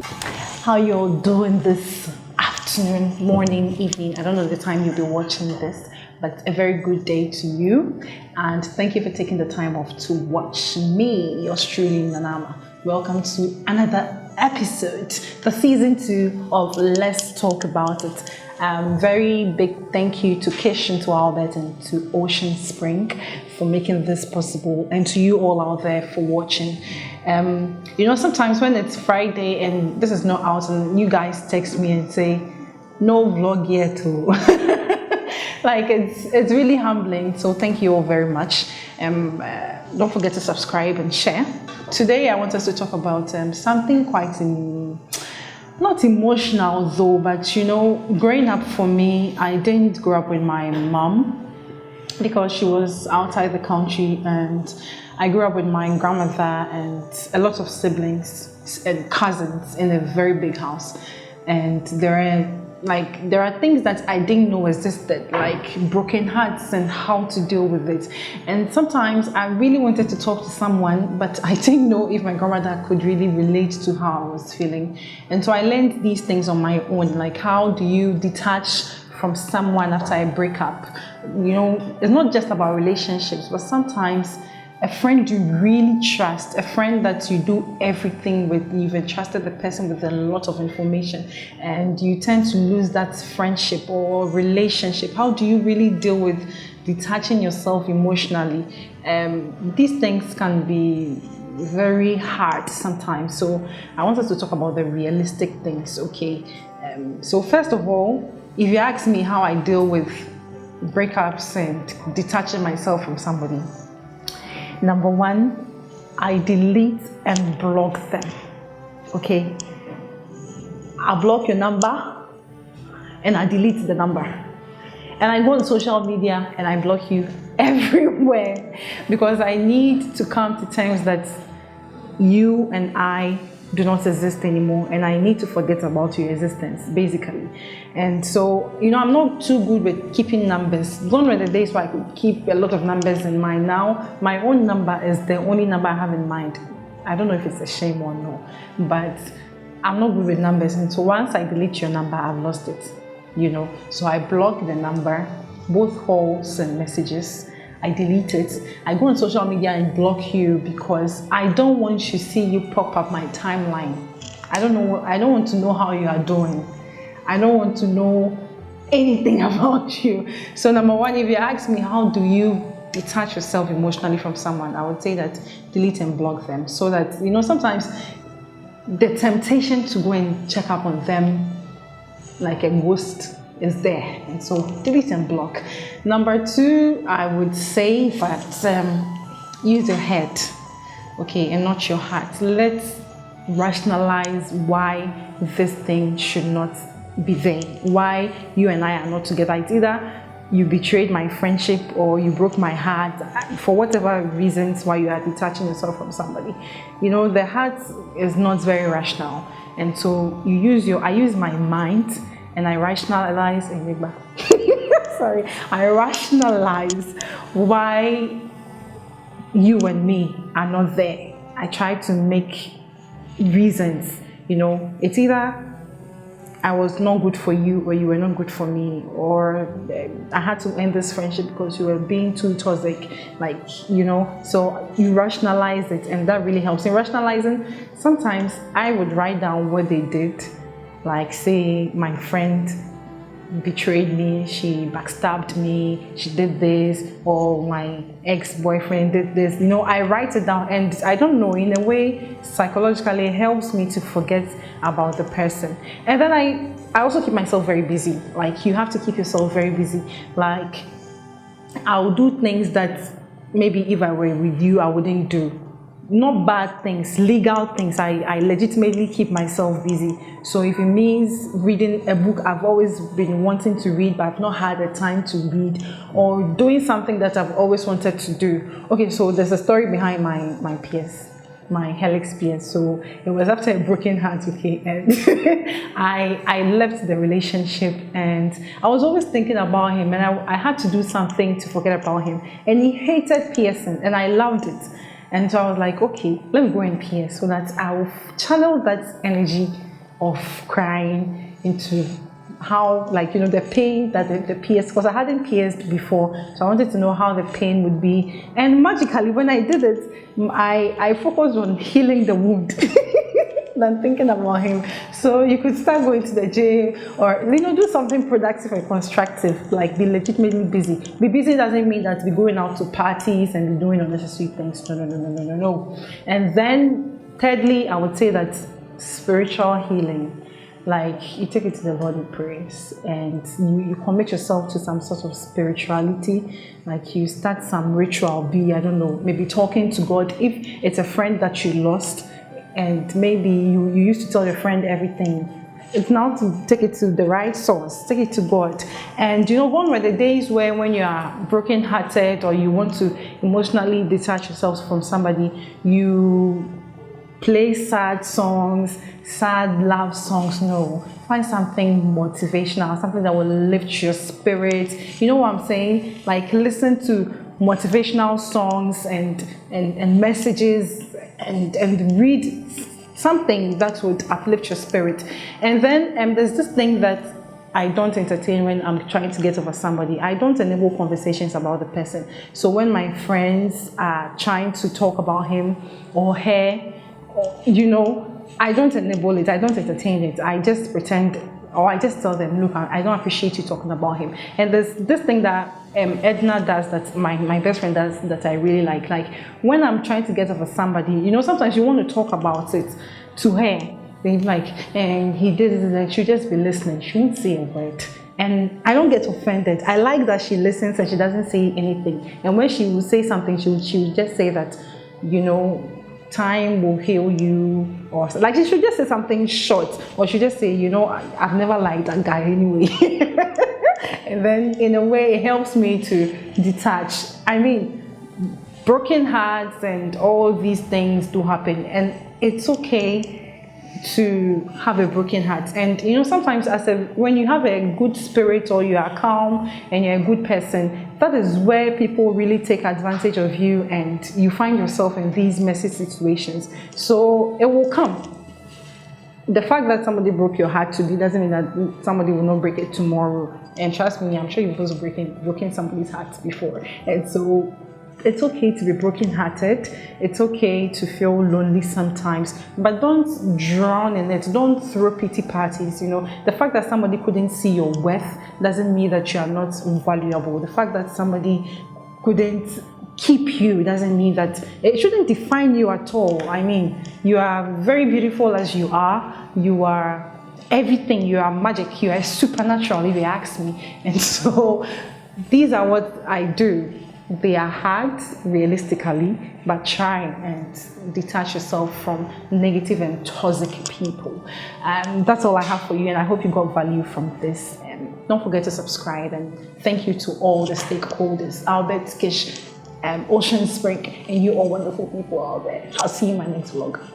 How you all doing this afternoon, morning, evening? I don't know the time you'll be watching this, but a very good day to you. And thank you for taking the time off to watch me, yours truly, Nanama. Welcome to another episode, the season 2 of Let's Talk About It. Very big thank you to Kish and to Albert and to Ocean Spring for making this possible, and to you all out there for watching. Sometimes when it's Friday and this is not out and you guys text me and say, no vlog yet, like it's really humbling. So thank you all very much. Don't forget to subscribe and share. Today I want us to talk about something quite not emotional though, but growing up for me, I didn't grow up with my mom because she was outside the country, and I grew up with my grandmother and a lot of siblings and cousins in a very big house. And there are things that I didn't know existed, like broken hearts and how to deal with it. And sometimes I really wanted to talk to someone, but I didn't know if my grandmother could really relate to how I was feeling. And so I learned these things on my own, like how do you detach from someone after a breakup. It's not just about relationships, but sometimes a friend you really trust, a friend that you do everything with, you've entrusted the person with a lot of information, and you tend to lose that friendship or relationship. How do you really deal with detaching yourself emotionally? These things can be very hard sometimes. So I want us to talk about the realistic things, okay? So first of all, if you ask me how I deal with breakups and detaching myself from somebody, number one, I delete and block them. Okay? I block your number and I delete the number. And I go on social media and I block you everywhere because I need to come to terms that you and I do not exist anymore, and I need to forget about your existence, basically. And so, I'm not too good with keeping numbers. Gone were the days where I could keep a lot of numbers in mind. Now, my own number is the only number I have in mind. I don't know if it's a shame or no, but I'm not good with numbers. And so once I delete your number, I've lost it, So I block the number, both calls and messages. I delete it. I go on social media and block you because I don't want to see you pop up my timeline. I don't want to know how you are doing. I don't want to know anything about you. So number one, if you ask me how do you detach yourself emotionally from someone, I would say that delete and block them, so that sometimes the temptation to go and check up on them like a ghost is there, and so delete and block. Number two, I would say that use your head, okay, and not your heart. Let's rationalize why this thing should not be there, why you and I are not together. It's either you betrayed my friendship or you broke my heart, for whatever reasons why you are detaching yourself from somebody. The heart is not very rational, and so I use my mind and I rationalize I rationalize why you and me are not there. I try to make reasons. It's either I was not good for you or you were not good for me, or I had to end this friendship because you were being too toxic, so you rationalize it, and that really helps. In rationalizing, sometimes I would write down what they did, like say my friend betrayed me, she backstabbed me, she did this, or my ex-boyfriend did this. I write it down, and I don't know, in a way, psychologically, it helps me to forget about the person. And then I also keep myself very busy. Like, you have to keep yourself very busy. Like, I'll do things that maybe if I were with you, I wouldn't do. Not bad things, legal things. I legitimately keep myself busy. So if it means reading a book I've always been wanting to read but I've not had the time to read, or doing something that I've always wanted to do. Okay, so there's a story behind my PS, my Helix PS. So it was after a broken heart, okay, and I left the relationship, and I was always thinking about him, and I had to do something to forget about him. And he hated PSing, and I loved it. And so I was like, okay, let me go and PS so that I'll channel that energy of crying, into how, like, you know, the pain that the pierced, because I hadn't pierced before, so I wanted to know how the pain would be. And magically, when I did it, I focused on healing the wound than thinking about him. So you could start going to the gym, or, you know, do something productive and constructive, like be legitimately busy. Be busy doesn't mean that be going out to parties and be doing unnecessary things. No. And then thirdly, I would say that spiritual healing. Like, you take it to the Lord in praise, and you commit yourself to some sort of spirituality. Like, you start some ritual, I don't know, maybe talking to God. If it's a friend that you lost, and maybe you used to tell your friend everything, it's now to take it to the right source, take it to God. And you know, one were the days where when you are brokenhearted or you want to emotionally detach yourself from somebody, you play sad songs, sad love songs. No, find something motivational, something that will lift your spirit. You know what I'm saying? Like, listen to motivational songs and messages, and read something that would uplift your spirit. And then there's this thing that I don't entertain when I'm trying to get over somebody. I don't enable conversations about the person. So when my friends are trying to talk about him or her, you know, I don't enable it, I don't entertain it. I just pretend, or I just tell them, look, I don't appreciate you talking about him. And there's this thing that Edna does, that my best friend does, that I really like. Like, when I'm trying to get over somebody, you know, sometimes you want to talk about it to her. They're like, and he did it, and she'll just be listening. She won't say a word. And I don't get offended. I like that she listens and she doesn't say anything. And when she will say something, she will just say that, you know, time will heal you, or like, she should just say something short, or she just say, you know, I've never liked that guy anyway. And then in a way it helps me to detach. I mean, broken hearts and all these things do happen, and it's okay to have a broken heart. And you know, sometimes when you have a good spirit, or you are calm and you're a good person, that is where people really take advantage of you, and you find yourself in these messy situations. So it will come. The fact that somebody broke your heart today doesn't mean that somebody will not break it tomorrow. And trust me, I'm sure you've also broken somebody's heart before. And so it's okay to be brokenhearted. It's okay to feel lonely sometimes, but don't drown in it. Don't throw pity parties. You know, the fact that somebody couldn't see your worth doesn't mean that you are not valuable. The fact that somebody couldn't keep you doesn't mean that it shouldn't define you at all. I mean, you are very beautiful as you are. You are everything. You are magic. You are supernatural, if you ask me. And so these are what I do. They are hard, realistically, but try and detach yourself from negative and toxic people. That's all I have for you, and I hope you got value from this. Don't forget to subscribe, and thank you to all the stakeholders, Albert, Kish, Ocean Spring, and you all wonderful people out there. I'll see you in my next vlog.